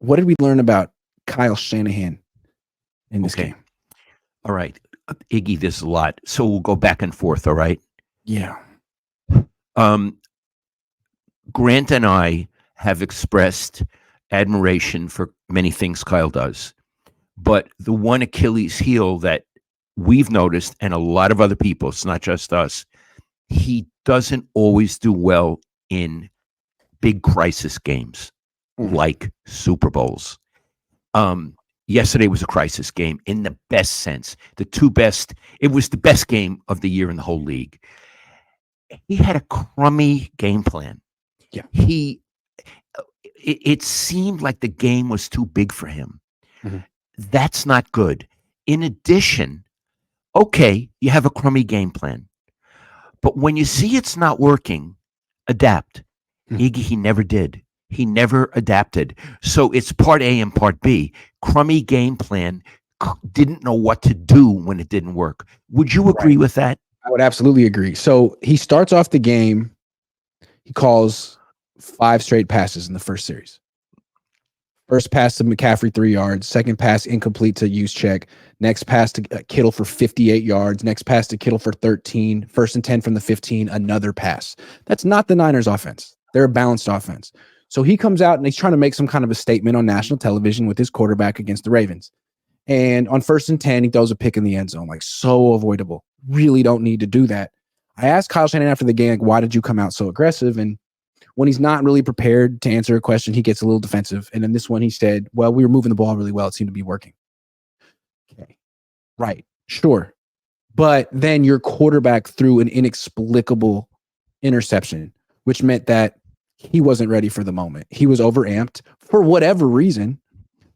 What did we learn about Kyle Shanahan in this Okay. game? All right. Iggy, there's a lot. So we'll go back and forth, all right? Yeah. Um, Grant and I have expressed admiration for many things Kyle does. But the one Achilles heel that we've noticed, and a lot of other people, it's not just us, he doesn't always do well in big crisis games Mm. like Super Bowls. Yesterday was a crisis game in the best sense. The two best, it was the best game of the year in the whole league. He had a crummy game plan. Yeah. It seemed like the game was too big for him. Mhm. That's not good. In addition, okay, you have a crummy game plan, but when you see it's not working, adapt. Mm. Iggy, he never did. He never adapted. So it's part A and part B. Crummy game plan, didn't know what to do when it didn't work. Would you agree Right. with that? I would absolutely agree. So he starts off the game. He calls 5 straight passes in the first series. First pass to McCaffrey, 3 yards. Second pass incomplete to Juszczyk. Next pass to Kittle for 58 yards. Next pass to Kittle for 13. First and 10 from the 15. Another pass. That's not the Niners offense. They're a balanced offense. So he comes out and he's trying to make some kind of a statement on national television with his quarterback against the Ravens. And on first and 10, he throws a pick in the end zone, like so avoidable. Really don't need to do that. I asked Kyle Shanahan after the game, like, why did you come out so aggressive? And when he's not really prepared to answer a question, he gets a little defensive. And then this one, he said, well, we were moving the ball really well. It seemed to be working. Okay. Right. Sure. But then your quarterback threw an inexplicable interception, which meant that he wasn't ready for the moment. He was overamped for whatever reason.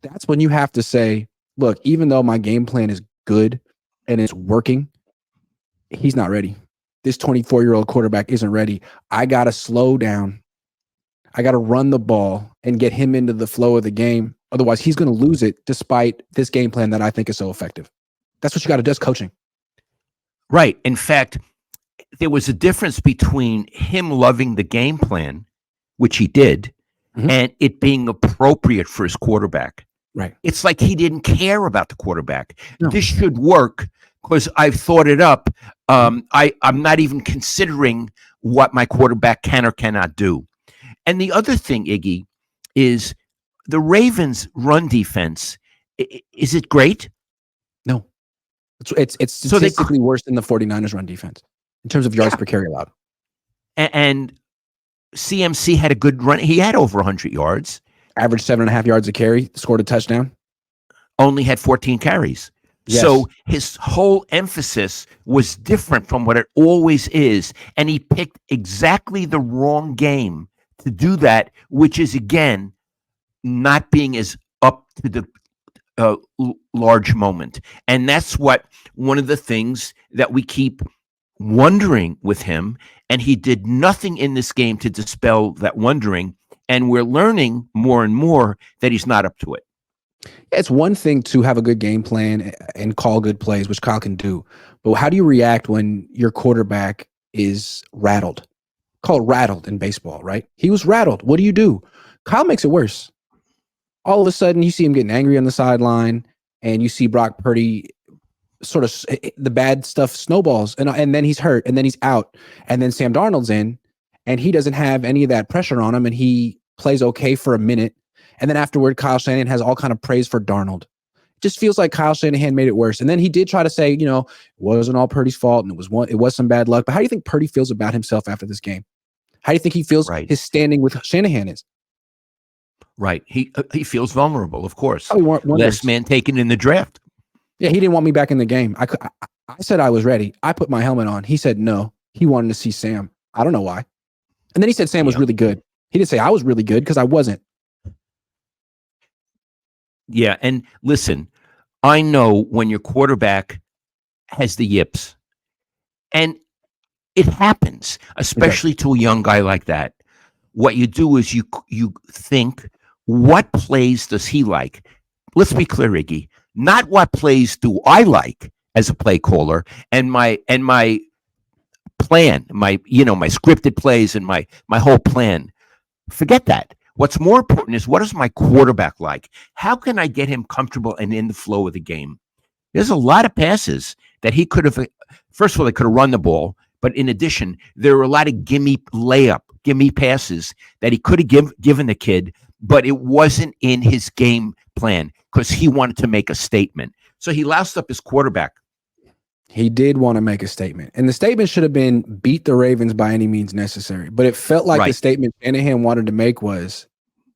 That's when you have to say, look, even though my game plan is good and it's working, he's not ready. This 24-year-old quarterback isn't ready. I got to slow down. I got to run the ball and get him into the flow of the game. Otherwise, he's going to lose it despite this game plan that I think is so effective. That's what you got to do. That's coaching. Right. In fact, there was a difference between him loving the game plan, which he did, and it being appropriate for his quarterback. Right. It's like he didn't care about the quarterback. No. This should work because I've thought it up. I'm not even considering what my quarterback can or cannot do. And the other thing, Iggy, is the Ravens' run defense. Is it great? No. It's statistically worse than the 49ers run defense in terms of yards per carry allowed. And CMC had a good run. He had over 100 yards. Average 7.5 yards a carry, scored a touchdown. Only had 14 carries. Yes. So his whole emphasis was different from what it always is. And he picked exactly the wrong game to do that, which is, again, not being as up to the large moment. And that's what one of the things that we keep wondering with him. And he did nothing in this game to dispel that wondering. And we're learning more and more that he's not up to it. It's one thing to have a good game plan and call good plays, which Kyle can do. But how do you react when your quarterback is rattled? Call it rattled in baseball, right? He was rattled. What do? Kyle makes it worse. All of a sudden, you see him getting angry on the sideline, and you see Brock Purdy sort of the bad stuff snowballs, and then he's hurt, and then he's out, and then Sam Darnold's in, and he doesn't have any of that pressure on him, and he plays okay for a minute. And then afterward, Kyle Shanahan has all kind of praise for Darnold. It just feels like Kyle Shanahan made it worse. And then he did try to say, it wasn't all Purdy's fault, and it was some bad luck. But how do you think Purdy feels about himself after this game? How do you think he feels his standing with Shanahan is? Right. He feels vulnerable, of course. Last man taken in the draft. Yeah, he didn't want me back in the game. I said I was ready. I put my helmet on. He said no. He wanted to see Sam. I don't know why. And then he said Sam was really good. He didn't say I was really good because I wasn't. Yeah, and listen, I know when your quarterback has the yips, and it happens, especially to a young guy like that. What you do is you think, what plays does he like? Let's be clear, Iggy. Not what plays do I like as a play caller, and my plan, my scripted plays and my whole plan. Forget that. What's more important is, what is my quarterback like? How can I get him comfortable and in the flow of the game? There's a lot of passes that he could have. First of all, they could have run the ball, but in addition, there were a lot of gimme passes that he could have given the kid, but it wasn't in his game plan because he wanted to make a statement. So he loused up his quarterback. He did want to make a statement, and the statement should have been beat the Ravens by any means necessary. But it felt like the statement Shanahan wanted to make was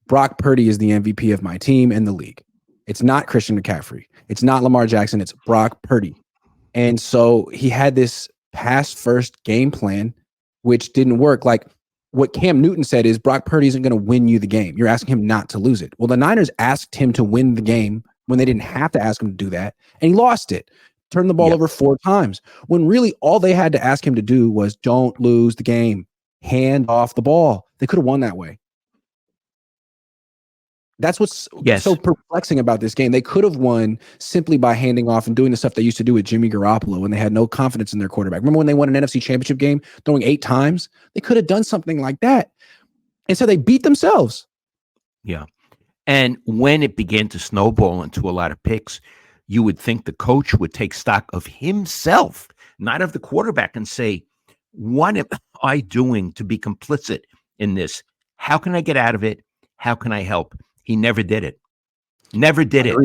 Brock Purdy is the MVP of my team and the league. It's not Christian McCaffrey. It's not Lamar Jackson. It's Brock Purdy. And so he had this pass first game plan, which didn't work. Like what Cam Newton said is Brock Purdy isn't going to win you the game. You're asking him not to lose it. Well, the Niners asked him to win the game when they didn't have to ask him to do that. And he lost it. Turned the ball over 4 times when really all they had to ask him to do was don't lose the game, hand off the ball. They could have won that way. That's what's so perplexing about this game. They could have won simply by handing off and doing the stuff they used to do with Jimmy Garoppolo when they had no confidence in their quarterback. Remember when they won an NFC Championship game, throwing 8 times? They could have done something like that. And so they beat themselves. Yeah. And when it began to snowball into a lot of picks, you would think the coach would take stock of himself, not of the quarterback, and say, what am I doing to be complicit in this? How can I get out of it? How can I help? He never did it. Never did it.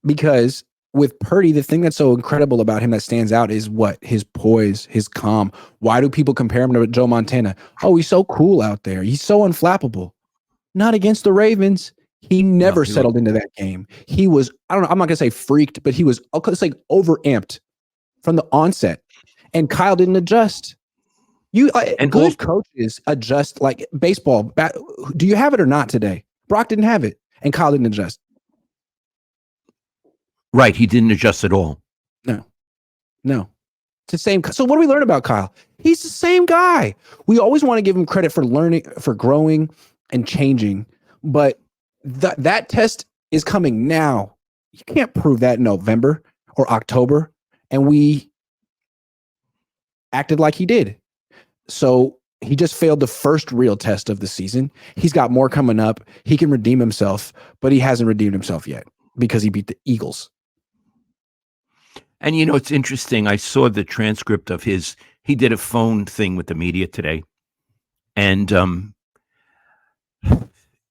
Because with Purdy, the thing that's so incredible about him that stands out is what? His poise, his calm. Why do people compare him to Joe Montana? Oh, he's so cool out there. He's so unflappable. Not against the Ravens. He never settled into that game. He was, I don't know, I'm not going to say freaked, but he was, it's like overamped from the onset. And Kyle didn't adjust. And good coaches adjust like baseball. Do you have it or not today? Brock didn't have it, and Kyle didn't adjust. Right. He didn't adjust at all. No. It's the same. So what do we learn about Kyle? He's the same guy. We always want to give him credit for learning, for growing and changing, but that test is coming now. You can't prove that in November or October, and we acted like he did. So he just failed the first real test of the season. He's got more coming up. He can redeem himself, but he hasn't redeemed himself yet because he beat the Eagles. And, it's interesting. I saw the transcript of he did a phone thing with the media today. And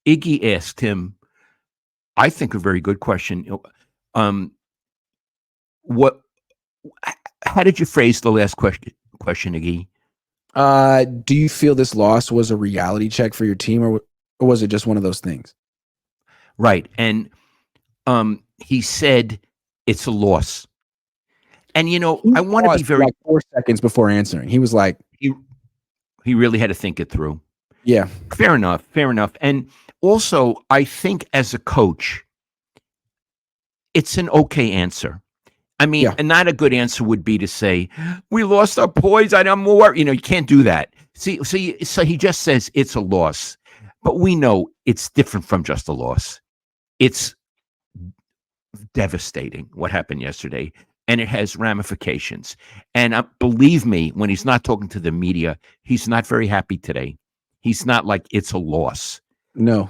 Iggy asked him, I think a very good question. How did you phrase the last question, Iggy? Do you feel this loss was a reality check for your team, or was it just one of those things? Right. And he said it's a loss. And, I want to be very... Like 4 seconds before answering. He was like... He really had to think it through. Yeah. Fair enough. And also, I think as a coach, it's an okay answer. I mean, and not a good answer would be to say, we lost our poise. I'm more, you can't do that. See, so he just says it's a loss. But we know it's different from just a loss. It's devastating what happened yesterday, and it has ramifications. And believe me, when he's not talking to the media, he's not very happy today. He's not like it's a loss. No.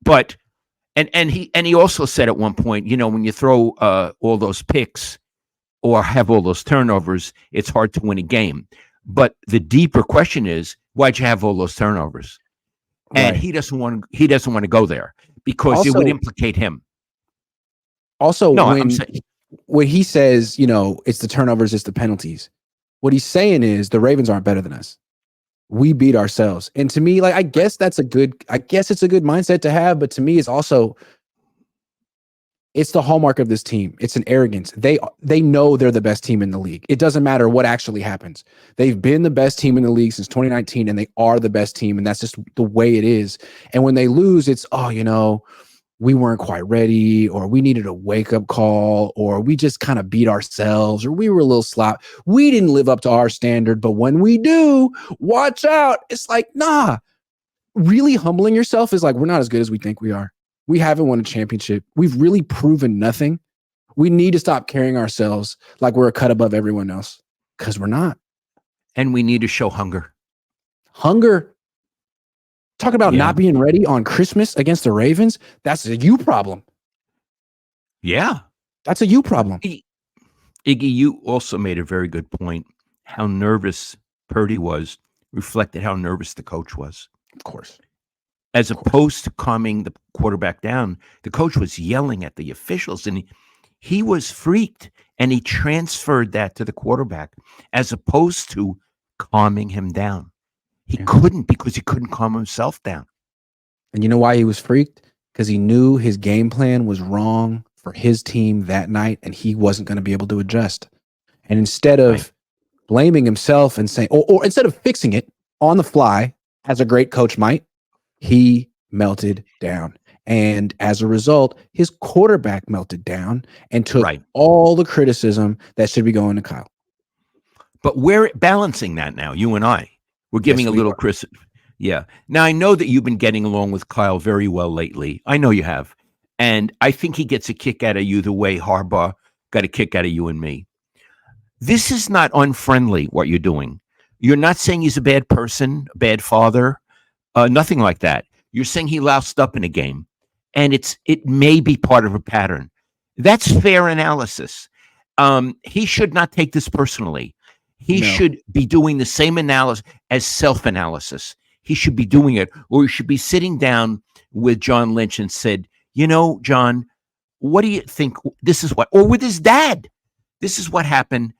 But and he also said at one point, when you throw all those picks or have all those turnovers, it's hard to win a game. But the deeper question is, why'd you have all those turnovers? Right. And he doesn't want to go there because also, it would implicate him. Also, when he says, it's the turnovers, it's the penalties, what he's saying is the Ravens aren't better than us. We beat ourselves. And to me, I guess it's a good mindset to have, but to me, it's the hallmark of this team. It's an arrogance. They know they're the best team in the league. It doesn't matter what actually happens. They've been the best team in the league since 2019, and they are the best team, and that's just the way it is. And when they lose, it's, we weren't quite ready, or we needed a wake-up call, or we just kind of beat ourselves, or we were a little slop. We didn't live up to our standard, but when we do, watch out. It's like, nah. Really humbling yourself is like, we're not as good as we think we are. We haven't won a championship. We've really proven nothing. We need to stop carrying ourselves like we're a cut above everyone else, because we're not. And we need to show hunger. Hunger. Talk about Yeah. not being ready on Christmas against the Ravens. That's a you problem. Yeah. That's a you problem. Iggy, you also made a very good point. How nervous Purdy was reflected how nervous the coach was. Of course. As Of course. opposed to calming the quarterback down, the coach was yelling at the officials, and he was freaked, and he transferred that to the quarterback as opposed to calming him down. He Yeah. couldn't, because he couldn't calm himself down. And you know why he was freaked? Because he knew his game plan was wrong for his team that night, and he wasn't going to be able to adjust. And instead of Right. blaming himself and saying, or instead of fixing it on the fly, as a great coach might, he melted down. And as a result, his quarterback melted down and took Right. all the criticism that should be going to Kyle. But we're balancing that now, you and I. We're giving Yes, a we little are. Chris. Yeah. Now, I know that you've been getting along with Kyle very well lately. I know you have. And I think he gets a kick out of you the way Harbaugh got a kick out of you and me. This is not unfriendly, what you're doing. You're not saying he's a bad person, a bad father, nothing like that. You're saying he loused up in a game, and it may be part of a pattern. That's fair analysis. He should not take this personally. He No. should be doing the same analysis as self-analysis. He should be doing it, or he should be sitting down with John Lynch and said, John, what do you think? This is what, or with his dad, this is what happened.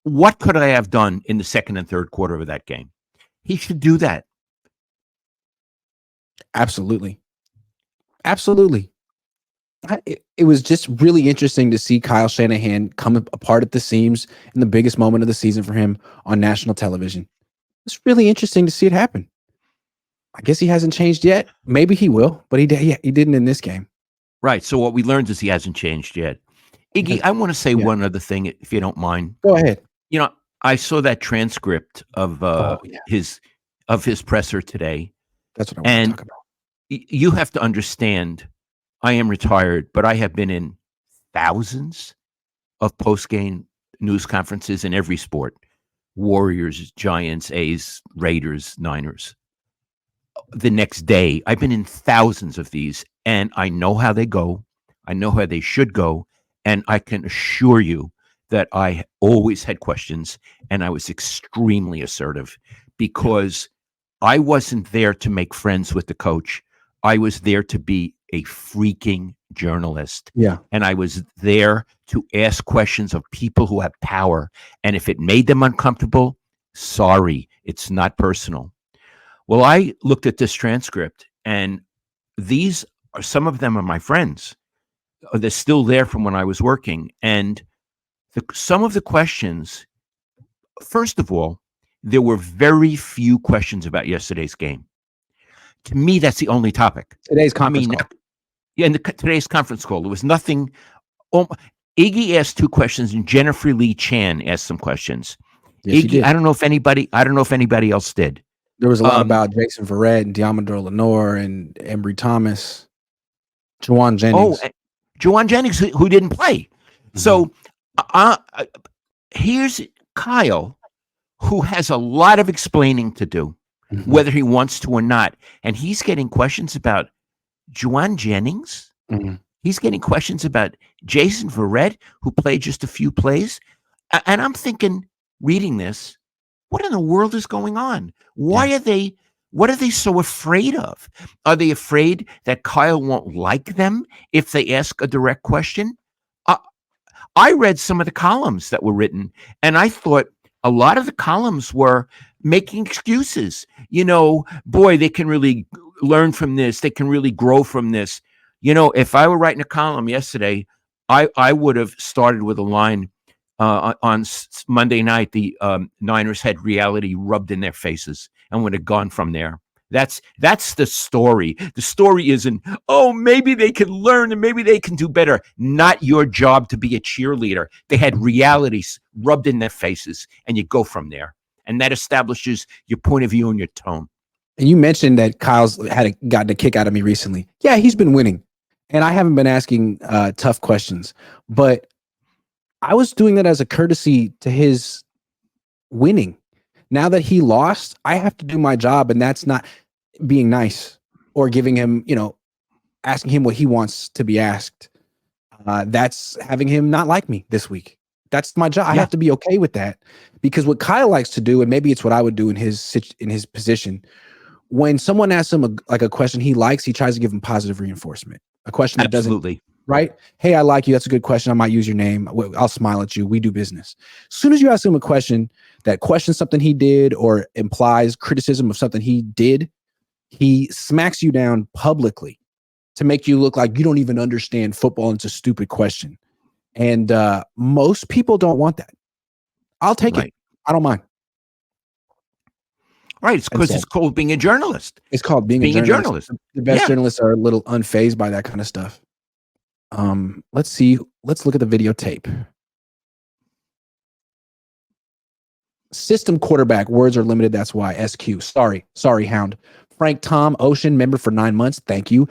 What could I have done in the second and third quarter of that game? He should do that. Absolutely. Absolutely. It was just really interesting to see Kyle Shanahan come apart at the seams in the biggest moment of the season for him on national television. It's really interesting to see it happen. I guess he hasn't changed yet. Maybe he will, but he didn't in this game. Right. So what we learned is he hasn't changed yet. Iggy, I want to say one other thing, if you don't mind. Go ahead. I saw that transcript of his presser today. That's what I want to talk about. You have to understand, I am retired, but I have been in thousands of post-game news conferences in every sport. Warriors, Giants, A's, Raiders, Niners. The next day, I've been in thousands of these, and I know how they go. I know how they should go. And I can assure you that I always had questions, and I was extremely assertive, because I wasn't there to make friends with the coach. I was there to be a freaking journalist. Yeah. And I was there to ask questions of people who have power. And if it made them uncomfortable, sorry, it's not personal. Well, I looked at this transcript, and some of them are my friends. They're still there from when I was working. And some of the questions, first of all, there were very few questions about yesterday's game. To me, that's the only topic. Today's conference call. Yeah, in today's conference call, there was nothing. Iggy asked 2 questions, and Jennifer Lee Chan asked some questions. Yes, she Iggy, did. I don't know if anybody else did. There was a lot about Jason Verrett and Diamador Lenore and Embry Thomas, Juwan Jennings. Juwan Jennings, who didn't play. Mm-hmm. So here's Kyle, who has a lot of explaining to do, whether he wants to or not. And he's getting questions about Juwan Jennings. Mm-hmm. He's getting questions about Jason Verrett, who played just a few plays. And I'm thinking, reading this, what in the world is going on? What are they so afraid of? Are they afraid that Kyle won't like them if they ask a direct question? I read some of the columns that were written, and I thought a lot of the columns were making excuses. Boy, they can really learn from this. They can really grow from this. If I were writing a column yesterday, I would have started with a line, on Monday night, the Niners had reality rubbed in their faces, and would have gone from there. That's the story. The story isn't, maybe they can learn and maybe they can do better. Not your job to be a cheerleader. They had realities rubbed in their faces, and you go from there. And that establishes your point of view and your tone. And you mentioned that Kyle's gotten a kick out of me recently. Yeah, he's been winning, and I haven't been asking tough questions, but I was doing that as a courtesy to his winning. Now that he lost, I have to do my job, and that's not. being nice or giving him, asking him what he wants to be asked. That's having him not like me this week. That's my job. I have to be okay with that, because what Kyle likes to do, and maybe it's what I would do in his position, when someone asks him a question he likes, he tries to give him positive reinforcement. A question that doesn't, right? Hey, I like you. That's a good question. I might use your name. I'll smile at you. We do business. As soon as you ask him a question that questions something he did or implies criticism of something he did, he smacks you down publicly to make you look like you don't even understand football and it's a stupid question. And most people don't want that. I'll take it. I don't mind. Right. It's because it's called being a journalist. It's called being a journalist. The best journalists are a little unfazed by that kind of stuff. Let's see. Let's look at the videotape. System quarterback. Words are limited. That's why. SQ. Sorry, Hound. Frank Tom Ocean, member for 9 months. Thank you.